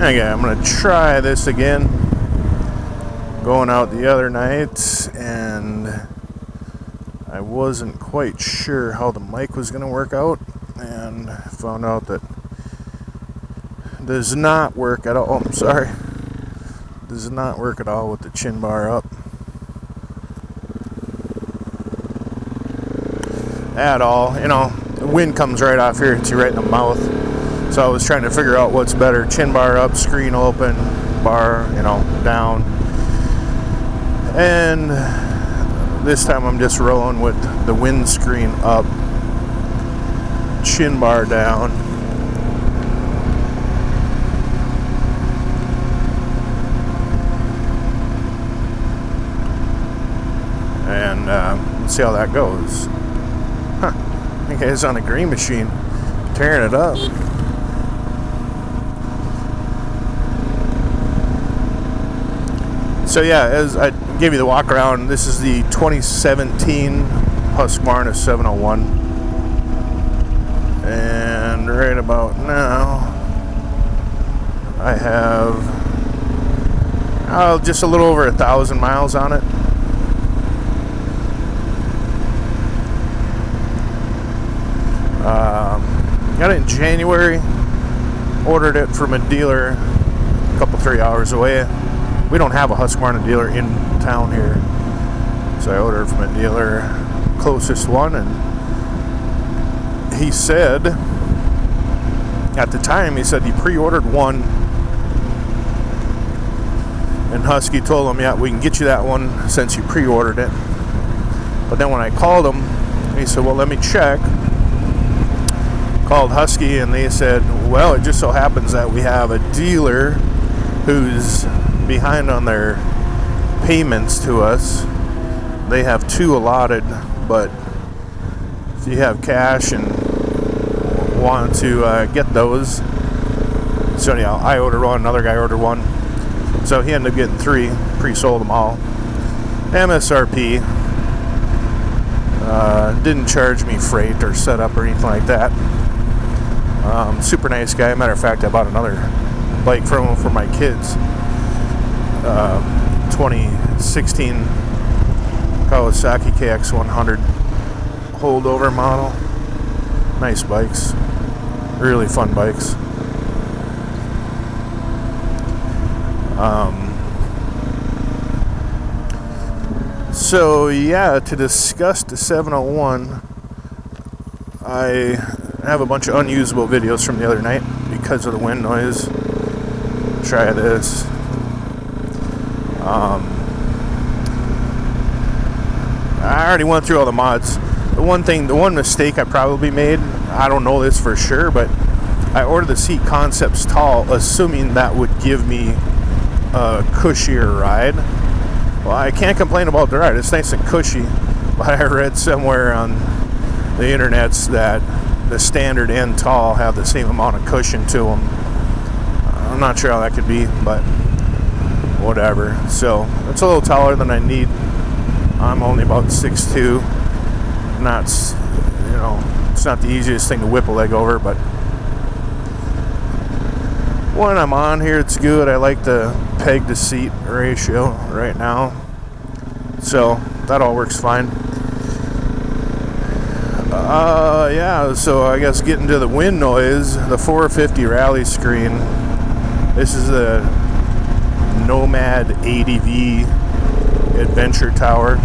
Okay, I'm gonna try this again. Going out the other night, and I wasn't quite sure how the mic was gonna work out, and found out that it does not work at all. Oh, I'm sorry. Does not work at all with the chin bar up. At all. You know, the wind comes right off here, hits you right in the mouth. So I was trying to figure out what's better, chin bar up, screen open, bar, you know, down. And this time I'm just rolling with the windscreen up, chin bar down. And let's see how that goes. Huh. I think it's on a green machine, tearing it up. So yeah, as I gave you the walk around, this is the 2017 Husqvarna 701. And right about now, I have just a little over 1,000 miles on it. Got it in January, ordered it from a dealer a couple, 3 hours away. We don't have a Husqvarna dealer in town here, so I ordered from a dealer, closest one, and he said, at the time, he said he pre-ordered one, and Husky told him, yeah, we can get you that one since you pre-ordered it. But then when I called him, he said, well, let me check. Called Husky, and they said, well, it just so happens that we have a dealer who's behind on their payments to us. They have 2 allotted, but if you have cash and want to get those, so anyhow, I ordered one, another guy ordered one, so he ended up getting 3, pre-sold them all. MSRP. Didn't charge me freight or setup or anything like that. Super nice guy. Matter of fact, I bought another bike from him for my kids. 2016 Kawasaki KX100 holdover model. Nice bikes. Really fun bikes. So yeah, to discuss the 701, I have a bunch of unusable videos from the other night because of the wind noise. Try this. I already went through all the mods. The one mistake I probably made, I don't know this for sure, but I ordered the Seat Concepts Tall, assuming that would give me a cushier ride. Well, I can't complain about the ride. It's nice and cushy, but I read somewhere on the internets that the standard and tall have the same amount of cushion to them. I'm not sure how that could be, but whatever. So it's a little taller than I need. I'm only about 6'2". Not, you know, it's not the easiest thing to whip a leg over, but when I'm on here, it's good. I like the peg to seat ratio right now, so that all works fine. Yeah, so I guess getting to the wind noise, the 450 rally screen. This is a Nomad ADV Adventure Tower,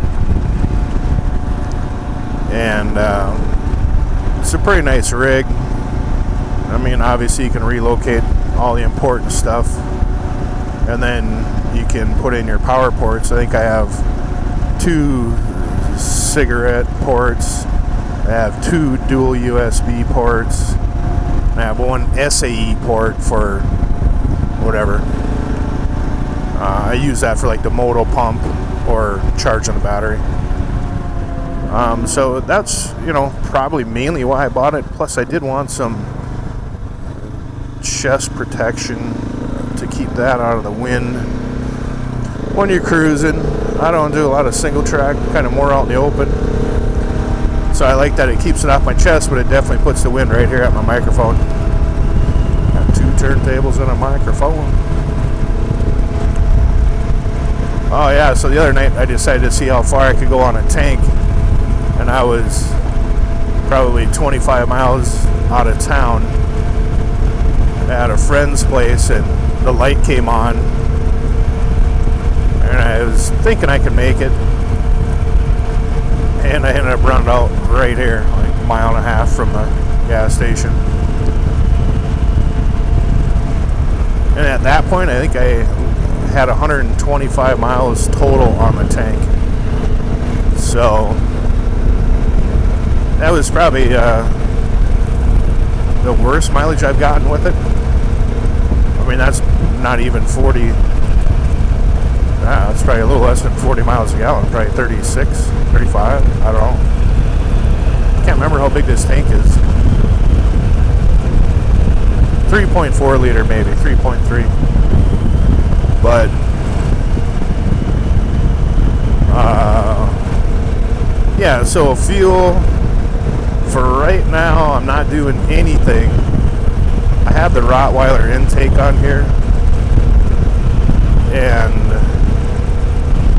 and it's a pretty nice rig. I mean, obviously you can relocate all the important stuff, and then you can put in your power ports. I think I have 2 cigarette ports. I have 2 dual USB ports. I have 1 SAE port for whatever. I use that for like the moto pump or charging the battery. So that's, you know, probably mainly why I bought it. Plus I did want some chest protection to keep that out of the wind when you're cruising. I don't do a lot of single track, kind of more out in the open. So I like that it keeps it off my chest, but it definitely puts the wind right here at my microphone. Got 2 turntables and a microphone. Oh yeah, so the other night I decided to see how far I could go on a tank, and I was probably 25 miles out of town at a friend's place, and the light came on, and I was thinking I could make it, and I ended up running out right here, like a mile and a half from the gas station. And at that point, I think I had 125 miles total on the tank. So that was probably the worst mileage I've gotten with it. I mean, that's not even 40. It's probably a little less than 40 miles a gallon. Probably 36, 35. I don't know. Can't remember how big this tank is. 3.4 liter, maybe 3.3. But yeah, so fuel for right now, I'm not doing anything. I have the Rottweiler intake on here, and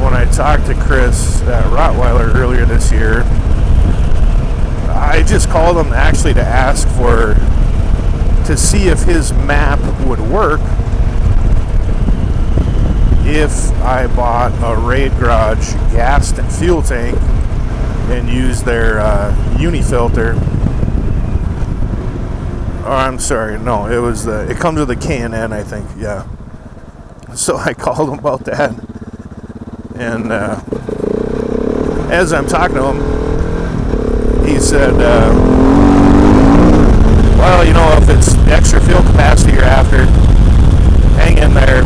when I talked to Chris at Rottweiler earlier this year, I just called him actually to ask to see if his map would work if I bought a Raid Garage gas and fuel tank and used their Unifilter. Oh, I'm sorry, no, it comes with a K&N, I think, yeah. So I called him about that, and as I'm talking to him, he said, well, you know, if it's extra fuel capacity you're after, hang in there.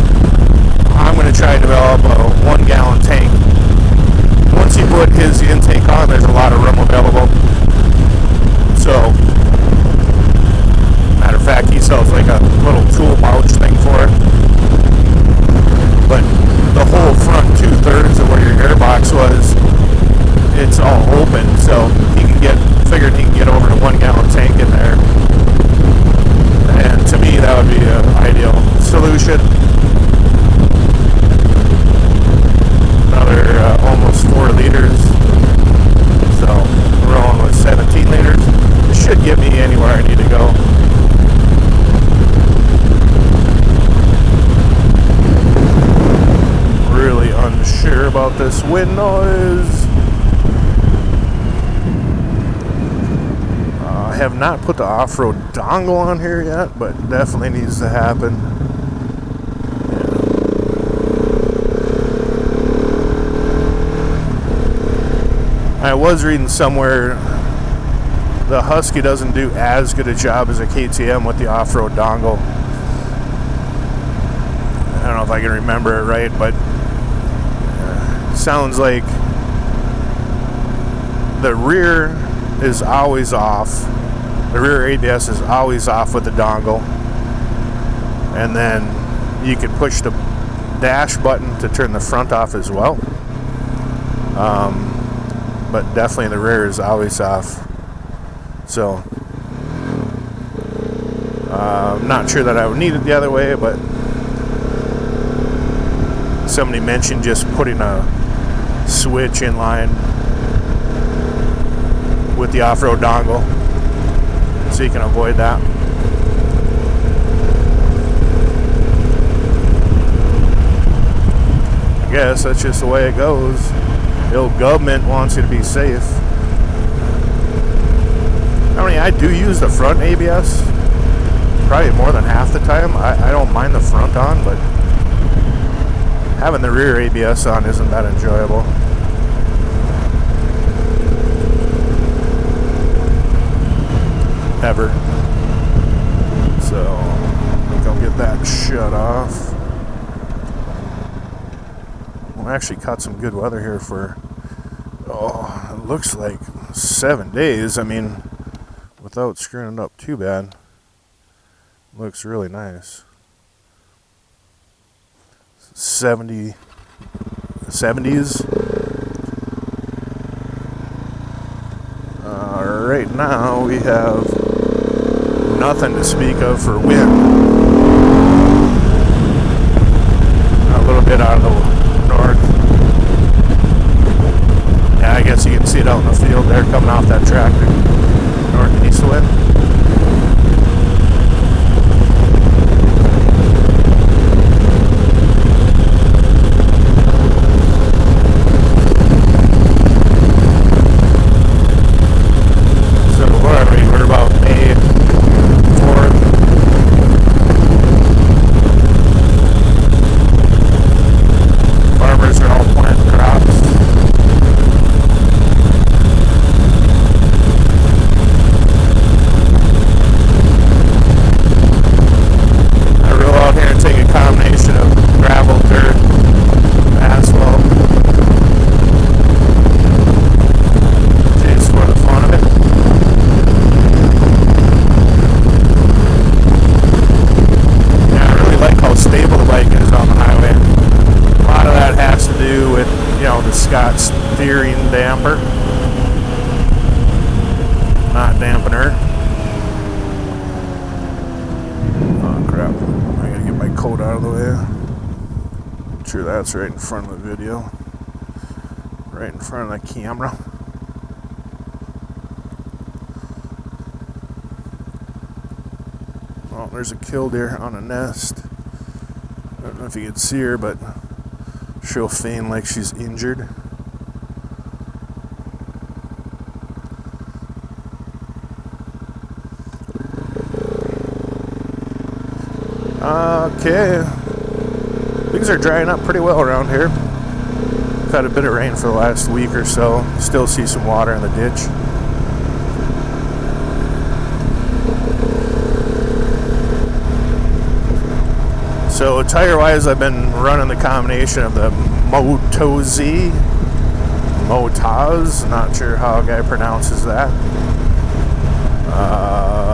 I'm going to try to develop a 1 gallon tank. Once you put his intake on, there's a lot of room available. So, matter of fact, he sells like a little tool pouch thing for it. But the whole front 2/3 of where your airbox was, it's all open, so figured he can get over a 1 gallon tank in there. And to me, that would be an ideal solution. Another almost 4 liters. So we're on with 17 liters. It should get me anywhere I need to go. Really unsure about this wind noise. I have not put the off-road dongle on here yet, but definitely needs to happen. I was reading somewhere the Husky doesn't do as good a job as a KTM with the off-road dongle. I don't know if I can remember it right, but sounds like the rear is always off. The rear ABS is always off with the dongle, and then you can push the dash button to turn the front off as well. But definitely the rear is always off. So I'm not sure that I would need it the other way, but somebody mentioned just putting a switch in line with the off-road dongle so you can avoid that. I guess that's just the way it goes. The old government wants you to be safe. I mean, I do use the front ABS probably more than half the time. I don't mind the front on, but having the rear ABS on isn't that enjoyable. Ever. So I think I'll get that shut off. We'll actually caught some good weather here for, it looks like 7 days. I mean, without screwing it up too bad. Looks really nice. 70s. Right now we have nothing to speak of for wind. of the way. I'm sure that's right in front of the video. Right in front of the camera. Oh, there's a killdeer on a nest. I don't know if you can see her, but she'll feign like she's injured. Okay. Things are drying up pretty well around here. We've had a bit of rain for the last week or so. Still see some water in the ditch. So tire-wise, I've been running the combination of the Motaz, not sure how a guy pronounces that.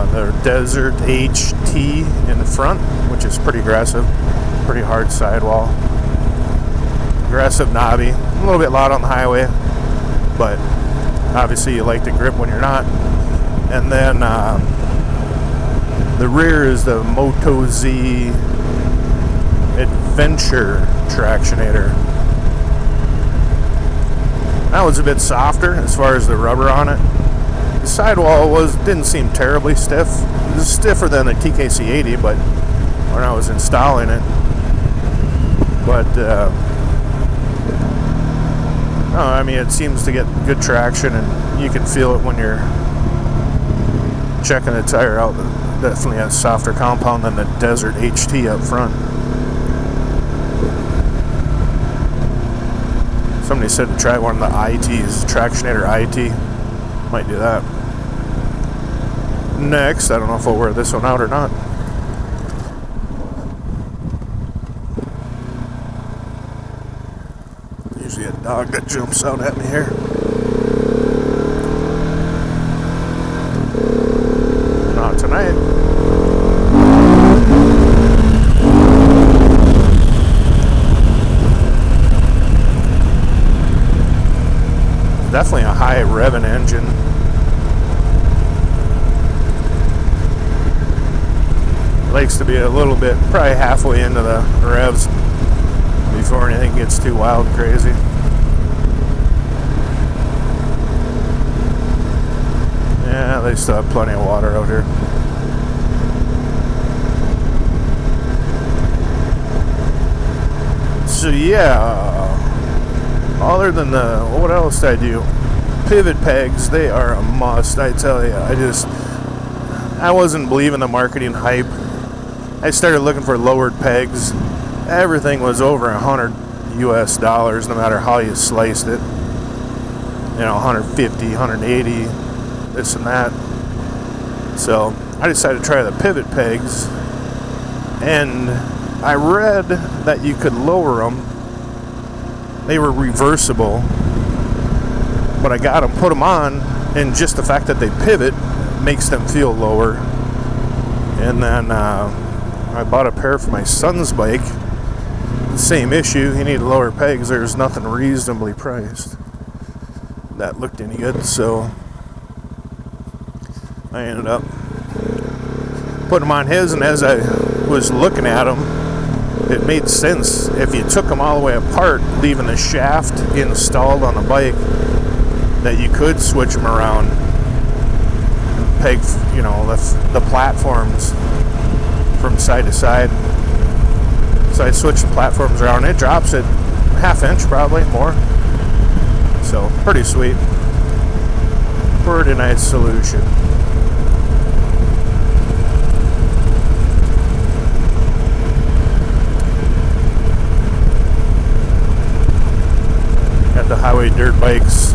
The Desert HT in the front, which is pretty aggressive, pretty hard sidewall. Aggressive knobby, a little bit loud on the highway, but obviously you like the grip when you're not. And then the rear is the Motaz Adventure Tractionator. That was a bit softer as far as the rubber on it. The sidewall didn't seem terribly stiff. It was stiffer than the TKC 80, but when I was installing it. But no, I mean, it seems to get good traction, and you can feel it when you're checking the tire out. Definitely has softer compound than the Desert HT up front. Somebody said to try one of the ITs, Tractionator IT. Might do that. Next, I don't know if I'll wear this one out or not. Usually a dog that jumps out at me here. Not tonight. Definitely a high revving engine. Likes to be a little bit, probably halfway into the revs before anything gets too wild and crazy. Yeah, they still have plenty of water out here. So yeah, other than the, what else did I do? Pivot pegs, they are a must, I tell you. I wasn't believing the marketing hype. I started looking for lowered pegs. Everything was over $100 US, no matter how you sliced it. You know, 150, 180, this and that. So I decided to try the pivot pegs, and I read that you could lower them. They were reversible, but I got them, put them on, and just the fact that they pivot makes them feel lower. And then I bought a pair for my son's bike. Same issue, he needed lower pegs. There's nothing reasonably priced that looked any good, so I ended up putting them on his, and as I was looking at them, it made sense if you took them all the way apart, leaving the shaft installed on the bike, that you could switch them around and peg, you know, the platforms from side to side. So I switched the platforms around. It drops it ½ inch, probably more. So pretty sweet. Pretty nice solution. Got the highway dirt bikes,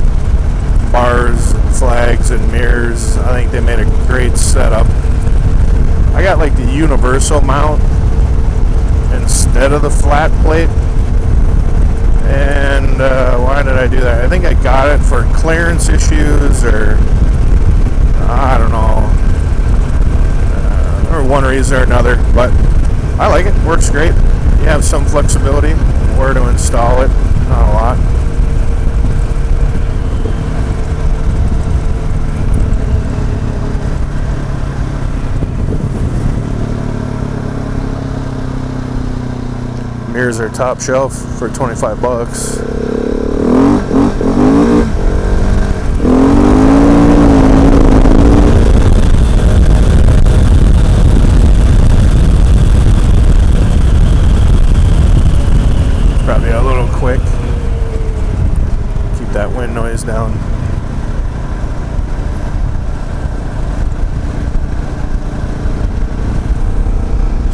bars, flags, and mirrors. I think they made a great setup. I got like the universal mount instead of the flat plate. And why did I do that? I think I got it for clearance issues, or I don't know, or one reason or another. But I like it. Works great. You have some flexibility where to install it. Not a lot. Mirrors are top shelf for 25 bucks. Probably a little quick. Keep that wind noise down.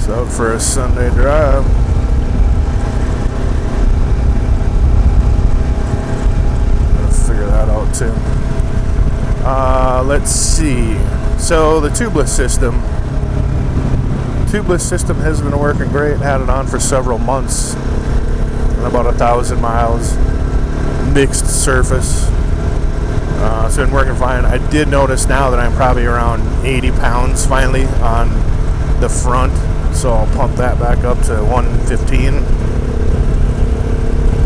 So out for a Sunday drive. Figure that out too. Let's see. So the tubeless system has been working great. Had it on for several months, and about 1,000 miles. Mixed surface. So it's been working fine. I did notice now that I'm probably around 80 pounds finally on the front, so I'll pump that back up to 115.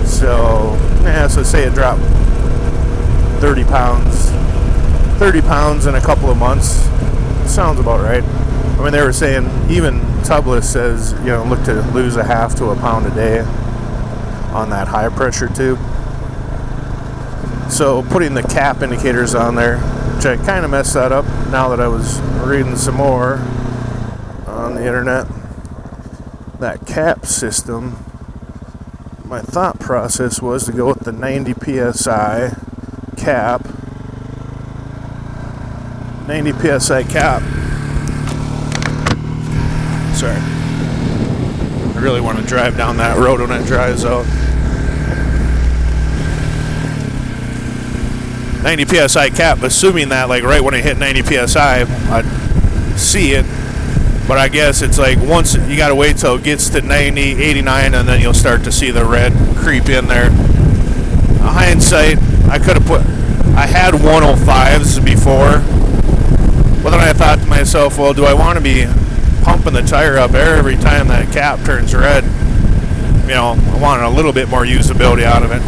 So yeah, so say it dropped 30 pounds in a couple of months. Sounds about right. I mean, they were saying, even tubeless says, you know, look to lose a half to a pound a day on that high pressure tube. So putting the cap indicators on there, which I kind of messed that up now that I was reading some more on the internet. That cap system, my thought process was to go with the 90 psi cap. 90 psi cap. Sorry. I really want to drive down that road when it dries out. 90 psi cap, assuming that like right when I hit 90 psi, I'd see it. But I guess it's like once you gotta wait till it gets to 90, 89, and then you'll start to see the red creep in there. Hindsight, I could have I had 105s before, but then I thought to myself, well, do I want to be pumping the tire up every time that cap turns red? You know, I wanted a little bit more usability out of it.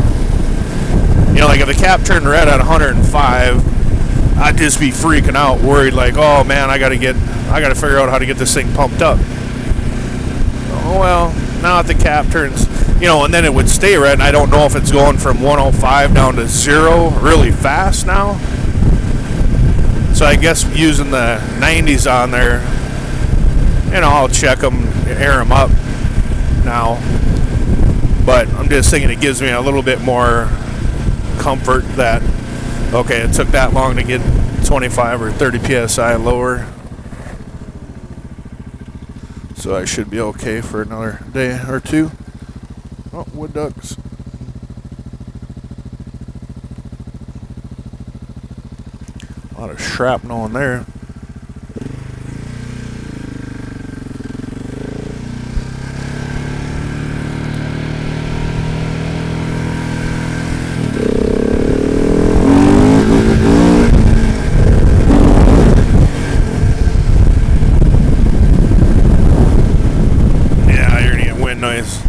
You know, like if the cap turned red at 105, I'd just be freaking out, worried like, oh man, I gotta figure out how to get this thing pumped up. Oh well, now that the cap turns, you know, and then it would stay red, and I don't know if it's going from 105 down to 0 really fast now. So I guess using the 90s on there, you know, I'll check them, air them up now. But I'm just thinking it gives me a little bit more comfort that, okay, it took that long to get 25 or 30 psi lower. So I should be okay for another day or two. Oh, wood ducks. A lot of shrapnel in there. Yeah, you're gonna get wind noise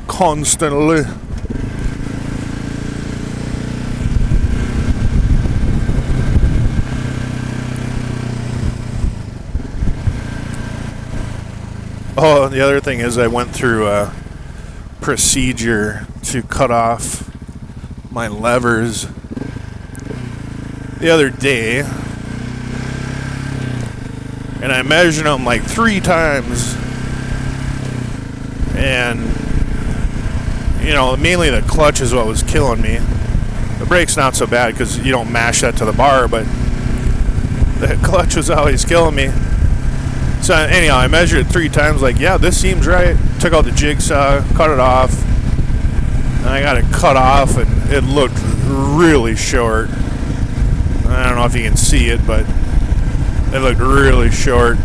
constantly. Oh, the other thing is I went through a procedure to cut off my levers the other day, and I measured them like 3 times, and you know, mainly the clutch is what was killing me. The brake's not so bad because you don't mash that to the bar, but the clutch was always killing me. So anyhow, I measured it 3 times, like, yeah, this seems right. Took out the jigsaw, cut it off, and I got it cut off, and it looked really short. I don't know if you can see it, but it looked really short.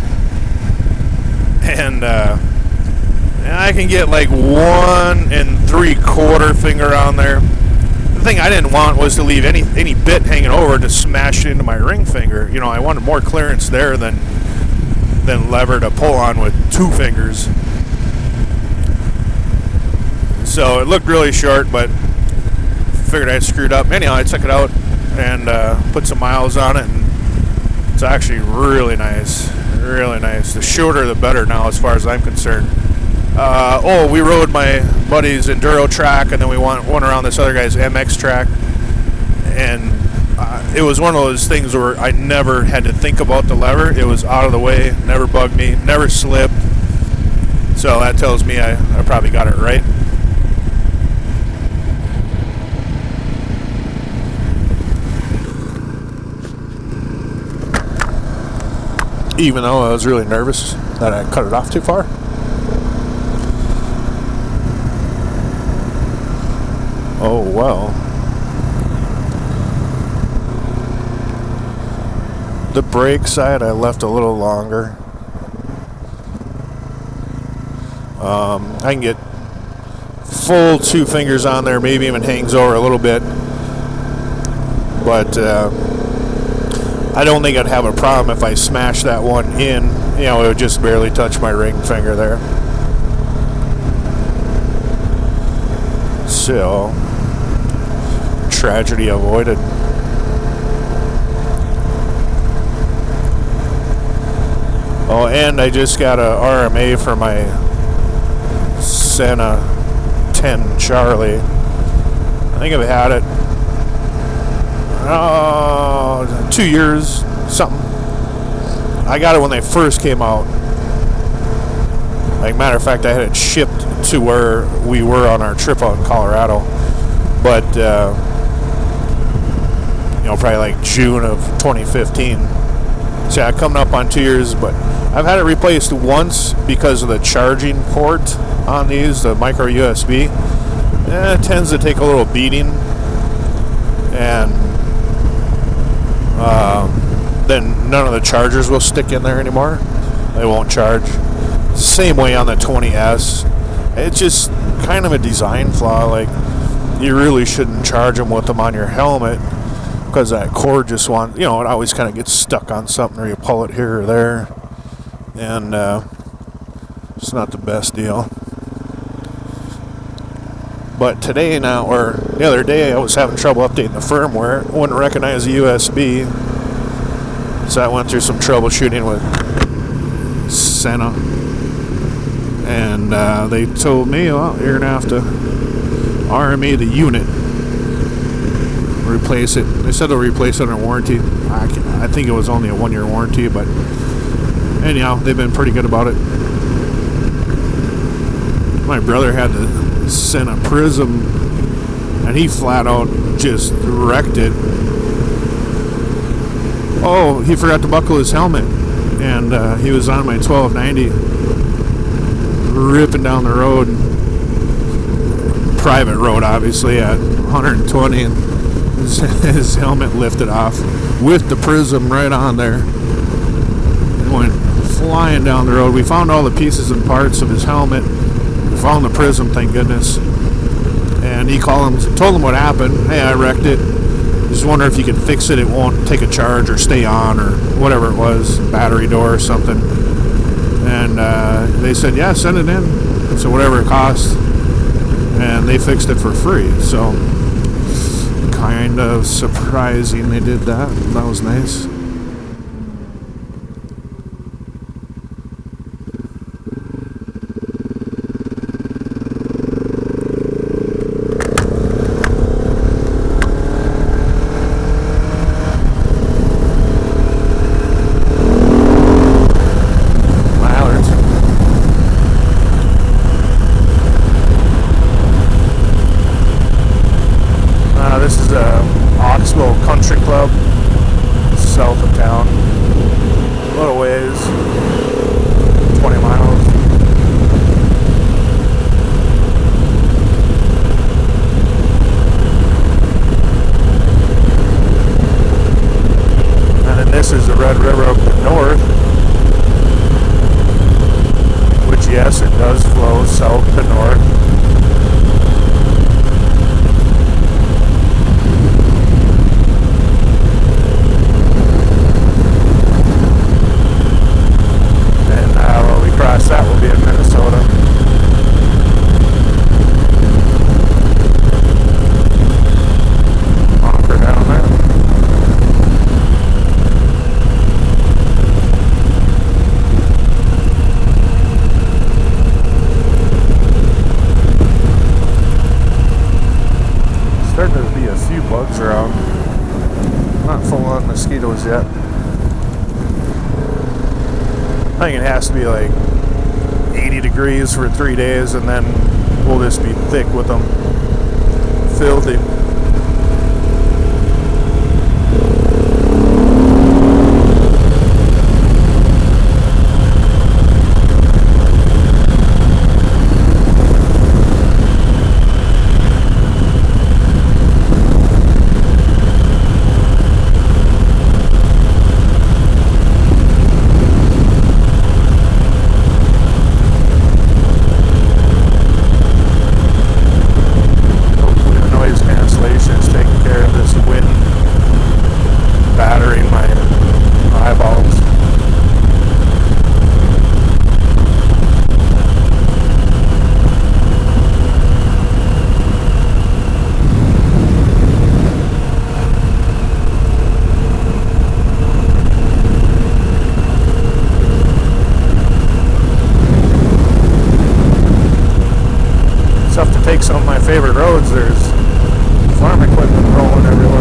And I can get like 1 3/4 finger on there. The thing I didn't want was to leave any bit hanging over to smash it into my ring finger. You know, I wanted more clearance there than lever to pull on with 2 fingers. So it looked really short, but figured I screwed up. Anyhow, I took it out and put some miles on it, and it's actually really nice. Really nice. The shorter the better now, as far as I'm concerned. We rode my buddy's enduro track, and then we went around this other guy's MX track, and it was one of those things where I never had to think about the lever. It was out of the way, never bugged me, never slipped. So that tells me I probably got it right. Even though I was really nervous that I cut it off too far. Oh well. The brake side I left a little longer. I can get full 2 fingers on there, maybe even hangs over a little bit. But I don't think I'd have a problem if I smashed that one in. You know, it would just barely touch my ring finger there. So, tragedy avoided. Oh, and I just got a RMA for my Senna 10 Charlie. I think I've had it 2 years, something. I got it when they first came out. Like, matter of fact, I had it shipped to where we were on our trip out in Colorado. But, probably like June of 2015. So yeah, coming up on 2 years, but I've had it replaced once because of the charging port on these, the micro USB. It tends to take a little beating, and then none of the chargers will stick in there anymore. They won't charge. Same way on the 20S. It's just kind of a design flaw. Like, you really shouldn't charge them with them on your helmet, because that cord just it always kind of gets stuck on something, or you pull it here or there, and it's not the best deal. But today now, or the other day, I was having trouble updating the firmware. It wouldn't recognize the USB, so I went through some troubleshooting with Senna, and they told me, well, you're gonna have to RMA the unit, replace it. They said they'll replace it under warranty. I think it was only a 1-year warranty, but anyhow, they've been pretty good about it. My brother had the Senna Prism, and he flat out just wrecked it. Oh, he forgot to buckle his helmet, and he was on my 1290 ripping down the road, private road obviously, at 120, and his helmet lifted off with the Prism right on there and went flying down the road. We found all the pieces and parts of his helmet. We found the Prism, thank goodness. And he told him what happened. Hey, I wrecked it. Just wonder if you could fix it. It won't take a charge or stay on or whatever it was, battery door or something. And they said, yeah, send it in. So whatever it costs. And they fixed it for free. So kind of surprising they did that. That was nice. This is a Oxbow Country Club, south of town. A little ways, 20 miles. And then this is the Red River up the north, which, yes, it does flow south to north. That will be in Minnesota. Honker down there. full on mosquitoes yet. I think it has to be like 80 degrees for 3 days, and then we'll just be thick with them. Filthy. Some of my favorite roads, there's farm equipment rolling everywhere.